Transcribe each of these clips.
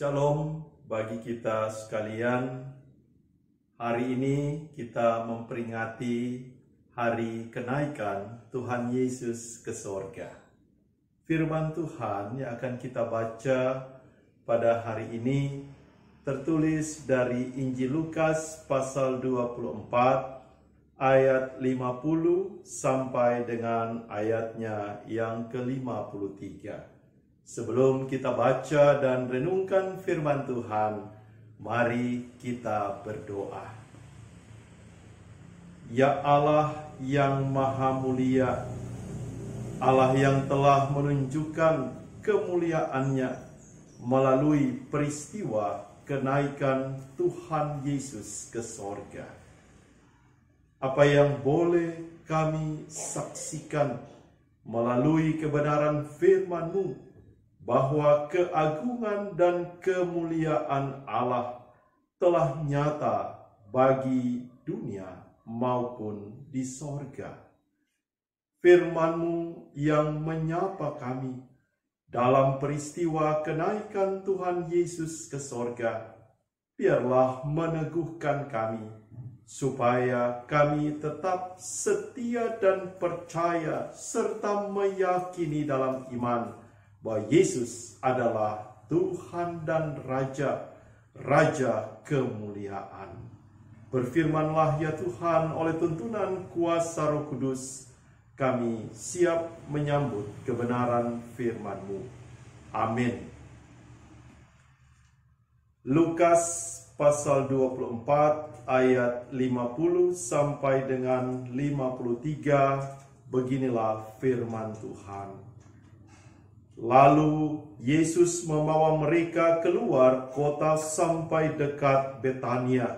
Shalom bagi kita sekalian. Hari ini kita memperingati hari kenaikan Tuhan Yesus ke sorga. Firman Tuhan yang akan kita baca pada hari ini tertulis dari Injil Lukas pasal 24 ayat 50 sampai dengan ayatnya yang ke-53. Sebelum kita baca dan renungkan firman Tuhan, mari kita berdoa. Ya Allah yang maha mulia, Allah yang telah menunjukkan kemuliaan-Nya melalui peristiwa kenaikan Tuhan Yesus ke sorga. Apa yang boleh kami saksikan melalui kebenaran firman-Mu, bahwa keagungan dan kemuliaan Allah telah nyata bagi dunia maupun di sorga. Firman-Mu yang menyapa kami dalam peristiwa kenaikan Tuhan Yesus ke sorga, biarlah meneguhkan kami, supaya kami tetap setia dan percaya serta meyakini dalam iman bahwa Yesus adalah Tuhan dan Raja, Raja kemuliaan. Berfirmanlah ya Tuhan, oleh tuntunan kuasa Roh Kudus, kami siap menyambut kebenaran firman-Mu. Amin. Lukas pasal 24 ayat 50 sampai dengan 53, beginilah firman Tuhan. Lalu Yesus membawa mereka keluar kota sampai dekat Betania.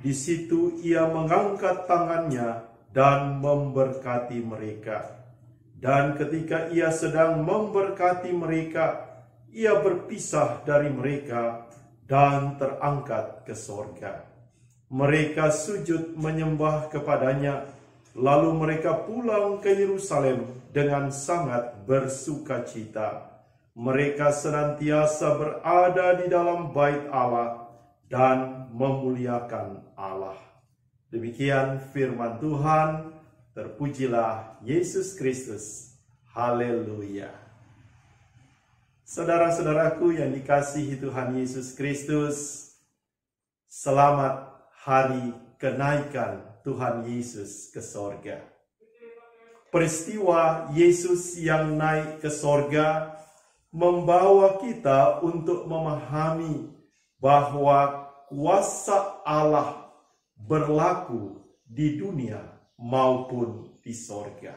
Di situ Ia mengangkat tangannya dan memberkati mereka. Dan ketika Ia sedang memberkati mereka, Ia berpisah dari mereka dan terangkat ke sorga. Mereka sujud menyembah kepadanya, lalu mereka pulang ke Yerusalem dengan sangat bersukacita. Mereka senantiasa berada di dalam bait Allah dan memuliakan Allah. Demikian firman Tuhan. Terpujilah Yesus Kristus. Haleluya. Saudara-saudaraku yang dikasihi Tuhan Yesus Kristus, selamat hari kenaikan Tuhan Yesus ke sorga. Peristiwa Yesus yang naik ke sorga membawa kita untuk memahami bahwa kuasa Allah berlaku di dunia maupun di sorga.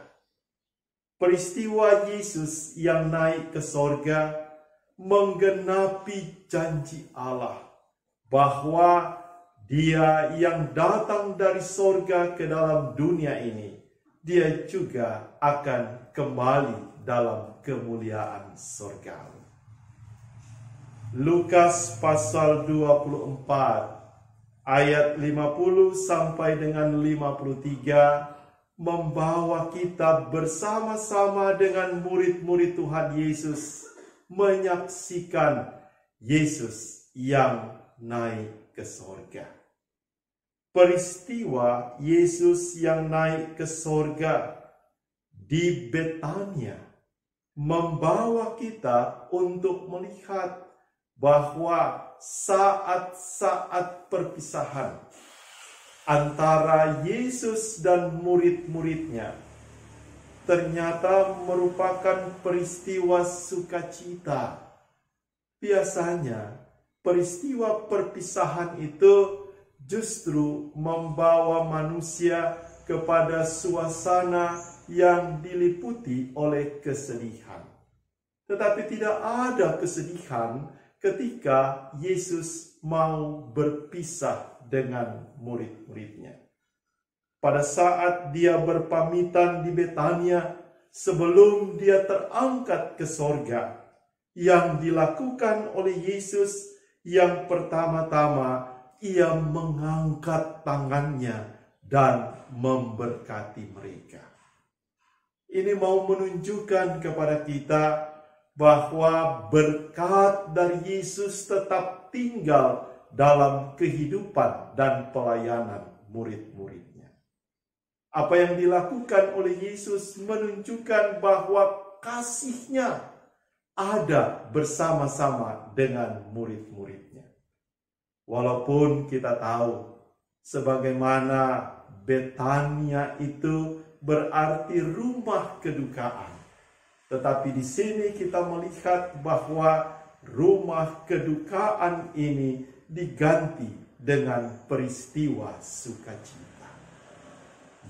Peristiwa Yesus yang naik ke sorga menggenapi janji Allah bahwa Dia yang datang dari sorga ke dalam dunia ini, Dia juga akan kembali dalam kemuliaan sorgawi. Lukas pasal 24 ayat 50 sampai dengan 53 membawa kita bersama-sama dengan murid-murid Tuhan Yesus menyaksikan Yesus yang naik ke sorga. Peristiwa Yesus yang naik ke sorga di Betania membawa kita untuk melihat bahwa saat-saat perpisahan antara Yesus dan murid-muridnya ternyata merupakan peristiwa sukacita. Biasanya peristiwa perpisahan itu justru membawa manusia kepada suasana yang diliputi oleh kesedihan. Tetapi tidak ada kesedihan ketika Yesus mau berpisah dengan murid-muridnya. Pada saat Dia berpamitan di Betania, sebelum Dia terangkat ke sorga, yang dilakukan oleh Yesus yang pertama-tama, Ia mengangkat tangannya dan memberkati mereka. Ini mau menunjukkan kepada kita bahwa berkat dari Yesus tetap tinggal dalam kehidupan dan pelayanan murid-muridnya. Apa yang dilakukan oleh Yesus menunjukkan bahwa kasih-Nya ada bersama-sama dengan murid-muridnya. Walaupun kita tahu sebagaimana Betania itu berarti rumah kedukaan, tetapi di sini kita melihat bahwa rumah kedukaan ini diganti dengan peristiwa sukacita.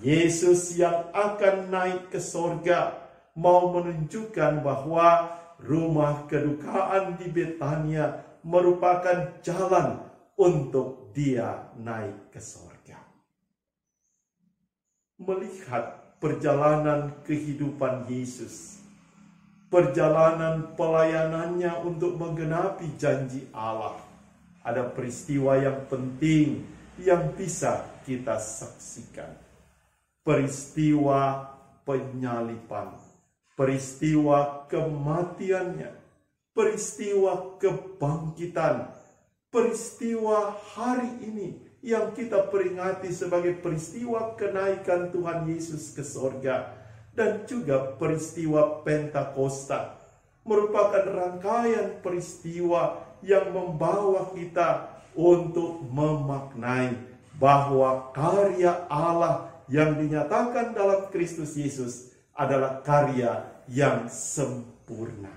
Yesus yang akan naik ke sorga mau menunjukkan bahwa rumah kedukaan di Betania merupakan jalan untuk dia naik ke sorga. Melihat perjalanan kehidupan Yesus, perjalanan pelayanannya untuk menggenapi janji Allah, ada peristiwa yang penting yang bisa kita saksikan. Peristiwa penyaliban, peristiwa kematiannya, peristiwa kebangkitan, peristiwa hari ini yang kita peringati sebagai peristiwa kenaikan Tuhan Yesus ke sorga, dan juga peristiwa Pentakosta merupakan rangkaian peristiwa yang membawa kita untuk memaknai bahwa karya Allah yang dinyatakan dalam Kristus Yesus adalah karya yang sempurna,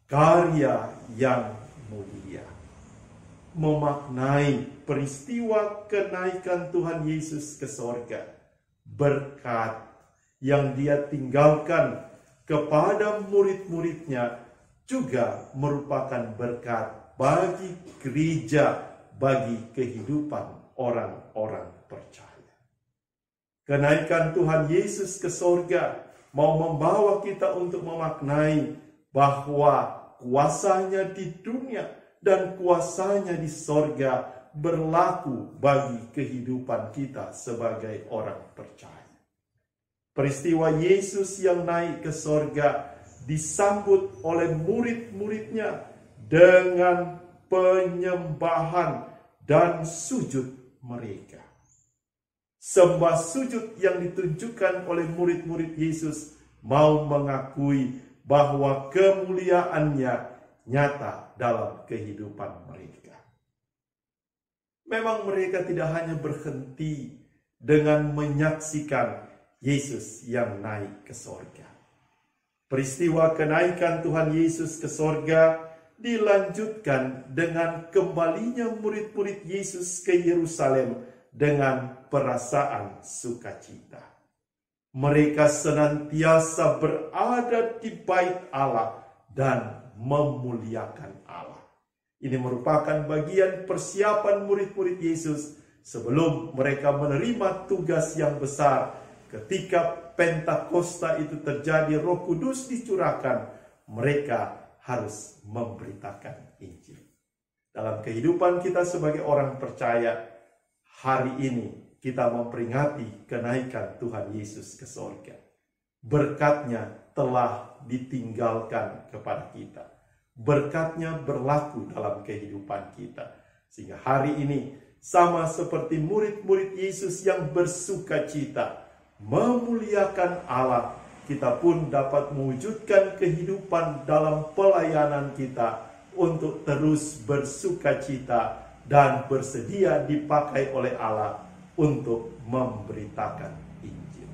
karya yang mulia. Memaknai peristiwa kenaikan Tuhan Yesus ke sorga, berkat yang dia tinggalkan kepada murid-muridnya juga merupakan berkat bagi gereja, bagi kehidupan orang-orang percaya. Kenaikan Tuhan Yesus ke sorga mau membawa kita untuk memaknai bahwa kuasanya di dunia dan kuasanya di sorga berlaku bagi kehidupan kita sebagai orang percaya. Peristiwa Yesus yang naik ke sorga disambut oleh murid-muridnya dengan penyembahan dan sujud mereka. Sembah sujud yang ditunjukkan oleh murid-murid Yesus mau mengakui bahwa kemuliaannya nyata dalam kehidupan mereka. Memang mereka tidak hanya berhenti dengan menyaksikan Yesus yang naik ke sorga. Peristiwa kenaikan Tuhan Yesus ke sorga dilanjutkan dengan kembalinya murid-murid Yesus ke Yerusalem dengan perasaan sukacita. Mereka senantiasa berada di bait Allah dan memuliakan Allah. Ini merupakan bagian persiapan murid-murid Yesus sebelum mereka menerima tugas yang besar. Ketika Pentakosta itu terjadi, Roh Kudus dicurahkan, mereka harus memberitakan Injil. Dalam kehidupan kita sebagai orang percaya, hari ini kita memperingati kenaikan Tuhan Yesus ke sorga. Berkatnya telah ditinggalkan kepada kita. Berkatnya berlaku dalam kehidupan kita. Sehingga hari ini sama seperti murid-murid Yesus yang bersukacita memuliakan Allah, kita pun dapat mewujudkan kehidupan dalam pelayanan kita untuk terus bersukacita dan bersedia dipakai oleh Allah untuk memberitakan Injil.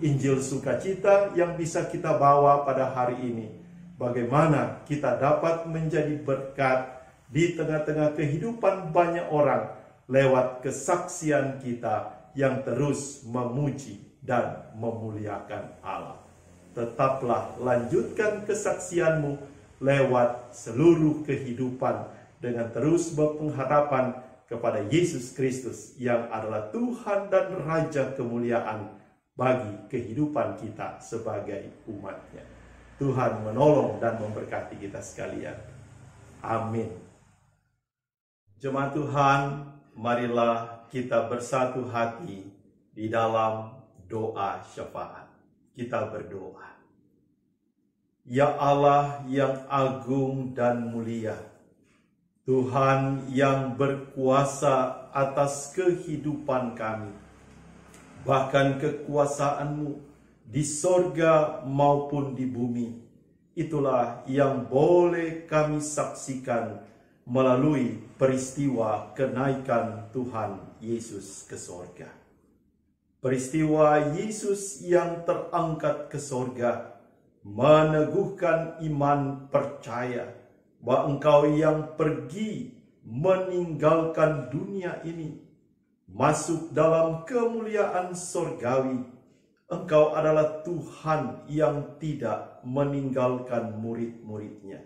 Injil sukacita yang bisa kita bawa pada hari ini. Bagaimana kita dapat menjadi berkat di tengah-tengah kehidupan banyak orang lewat kesaksian kita yang terus memuji dan memuliakan Allah. Tetaplah lanjutkan kesaksianmu lewat seluruh kehidupan dengan terus berpengharapan kepada Yesus Kristus yang adalah Tuhan dan Raja kemuliaan bagi kehidupan kita sebagai umat-Nya. Tuhan menolong dan memberkati kita sekalian. Amin. Jemaat Tuhan, marilah kita bersatu hati di dalam doa syafaat. Kita berdoa. Ya Allah yang agung dan mulia, Tuhan yang berkuasa atas kehidupan kami, bahkan kekuasaan-Mu di sorga maupun di bumi, itulah yang boleh kami saksikan melalui peristiwa kenaikan Tuhan Yesus ke sorga. Peristiwa Yesus yang terangkat ke sorga meneguhkan iman percaya bahwa Engkau yang pergi meninggalkan dunia ini, masuk dalam kemuliaan sorgawi. Engkau adalah Tuhan yang tidak meninggalkan murid-muridnya.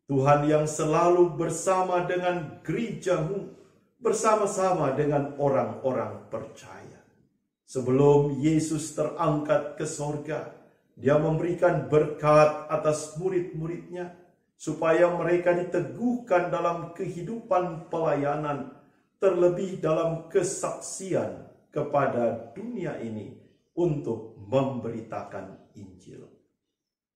Tuhan yang selalu bersama dengan gereja-Mu, bersama-sama dengan orang-orang percaya. Sebelum Yesus terangkat ke sorga, Dia memberikan berkat atas murid-muridnya, supaya mereka diteguhkan dalam kehidupan pelayanan, terlebih dalam kesaksian kepada dunia ini untuk memberitakan Injil.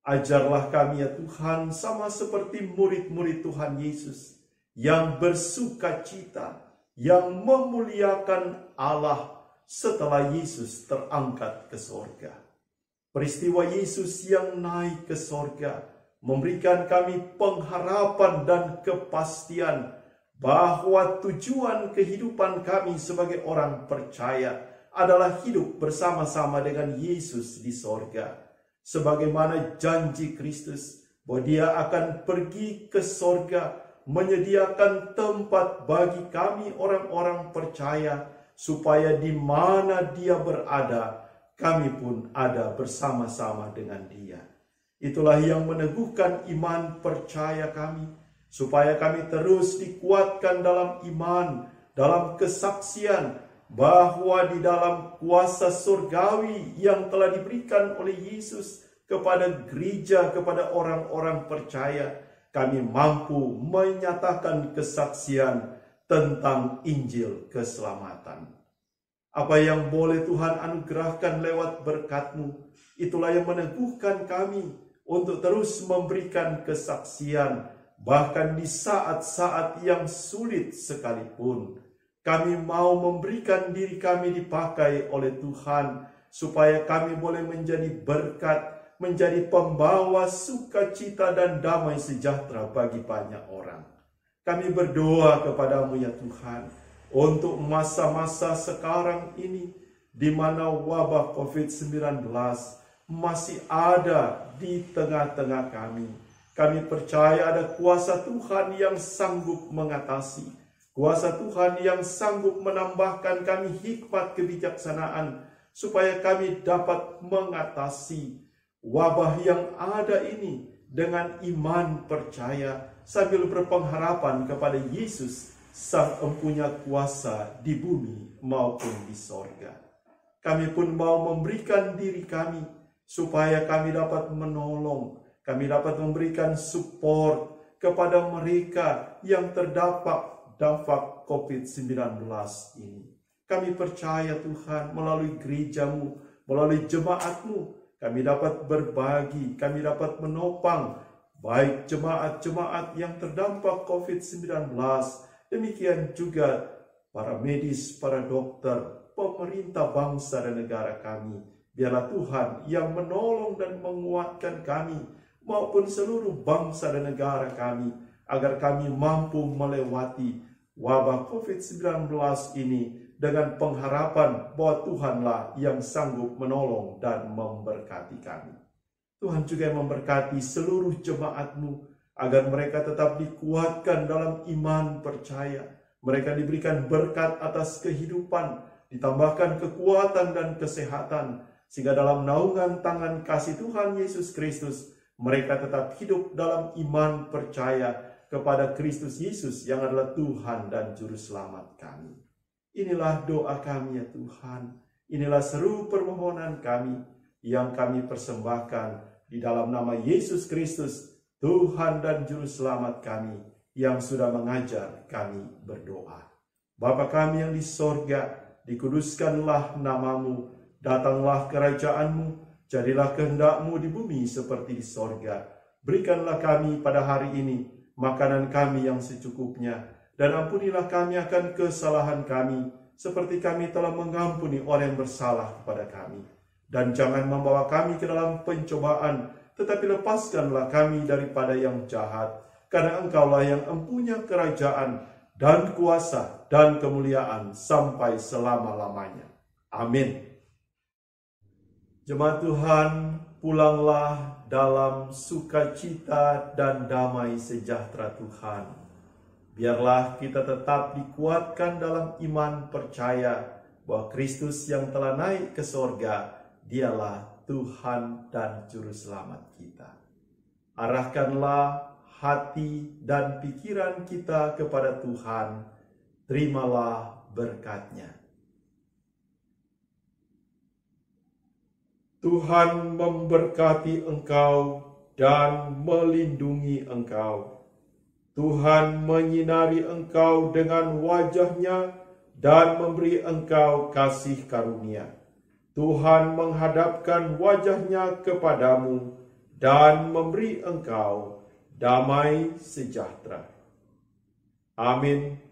Ajarlah kami ya Tuhan, sama seperti murid-murid Tuhan Yesus, yang bersuka cita, yang memuliakan Allah setelah Yesus terangkat ke sorga. Peristiwa Yesus yang naik ke sorga memberikan kami pengharapan dan kepastian bahwa tujuan kehidupan kami sebagai orang percaya adalah hidup bersama-sama dengan Yesus di sorga. Sebagaimana janji Kristus bahwa Dia akan pergi ke sorga, menyediakan tempat bagi kami orang-orang percaya, supaya di mana Dia berada, kami pun ada bersama-sama dengan Dia. Itulah yang meneguhkan iman percaya kami, supaya kami terus dikuatkan dalam iman, dalam kesaksian, bahwa di dalam kuasa surgawi yang telah diberikan oleh Yesus kepada gereja, kepada orang-orang percaya, kami mampu menyatakan kesaksian tentang Injil keselamatan. Apa yang boleh Tuhan anugerahkan lewat berkat-Mu, itulah yang meneguhkan kami untuk terus memberikan kesaksian, bahkan di saat-saat yang sulit sekalipun. Kami mau memberikan diri kami dipakai oleh Tuhan, supaya kami boleh menjadi berkat, menjadi pembawa sukacita dan damai sejahtera bagi banyak orang. Kami berdoa kepada-Mu ya Tuhan, untuk masa-masa sekarang ini, di mana wabah COVID-19 masih ada di tengah-tengah kami. Kami percaya ada kuasa Tuhan yang sanggup mengatasi, kuasa Tuhan yang sanggup menambahkan kami hikmat kebijaksanaan, supaya kami dapat mengatasi wabah yang ada ini dengan iman percaya, sambil berpengharapan kepada Yesus, Sang Empunya kuasa di bumi maupun di sorga. Kami pun mau memberikan diri kami, supaya kami dapat menolong, kami dapat memberikan support kepada mereka yang terdampak dampak COVID-19 ini. Kami percaya Tuhan, melalui gereja-Mu, melalui jemaat-Mu, kami dapat berbagi, kami dapat menopang, baik jemaat-jemaat yang terdampak COVID-19, demikian juga para medis, para dokter, pemerintah bangsa dan negara kami. Biarlah Tuhan yang menolong dan menguatkan kami, maupun seluruh bangsa dan negara kami, agar kami mampu melewati wabah COVID-19 ini dengan pengharapan bahwa Tuhanlah yang sanggup menolong dan memberkati kami. Tuhan juga yang memberkati seluruh jemaat-Mu, agar mereka tetap dikuatkan dalam iman percaya. Mereka diberikan berkat atas kehidupan, ditambahkan kekuatan dan kesehatan, sehingga dalam naungan tangan kasih Tuhan Yesus Kristus, mereka tetap hidup dalam iman percaya kepada Kristus Yesus yang adalah Tuhan dan Juru Selamat kami. Inilah doa kami ya Tuhan, inilah seru permohonan kami yang kami persembahkan di dalam nama Yesus Kristus, Tuhan dan Juru Selamat kami, yang sudah mengajar kami berdoa. Bapa kami yang di sorga, dikuduskanlah nama-Mu, datanglah kerajaan-Mu, jadilah kehendak-Mu di bumi seperti di sorga. Berikanlah kami pada hari ini makanan kami yang secukupnya, dan ampunilah kami akan kesalahan kami, seperti kami telah mengampuni orang yang bersalah kepada kami. Dan jangan membawa kami ke dalam pencobaan, tetapi lepaskanlah kami daripada yang jahat, karena Engkaulah yang empunya kerajaan dan kuasa dan kemuliaan sampai selama-lamanya. Amin. Jemaat Tuhan, pulanglah dalam sukacita dan damai sejahtera Tuhan. Biarlah kita tetap dikuatkan dalam iman percaya bahwa Kristus yang telah naik ke sorga, Dialah Tuhan dan Juru Selamat kita. Arahkanlah hati dan pikiran kita kepada Tuhan, terimalah berkat-Nya. Tuhan memberkati engkau dan melindungi engkau. Tuhan menyinari engkau dengan wajah-Nya dan memberi engkau kasih karunia. Tuhan menghadapkan wajah-Nya kepadamu dan memberi engkau damai sejahtera. Amin.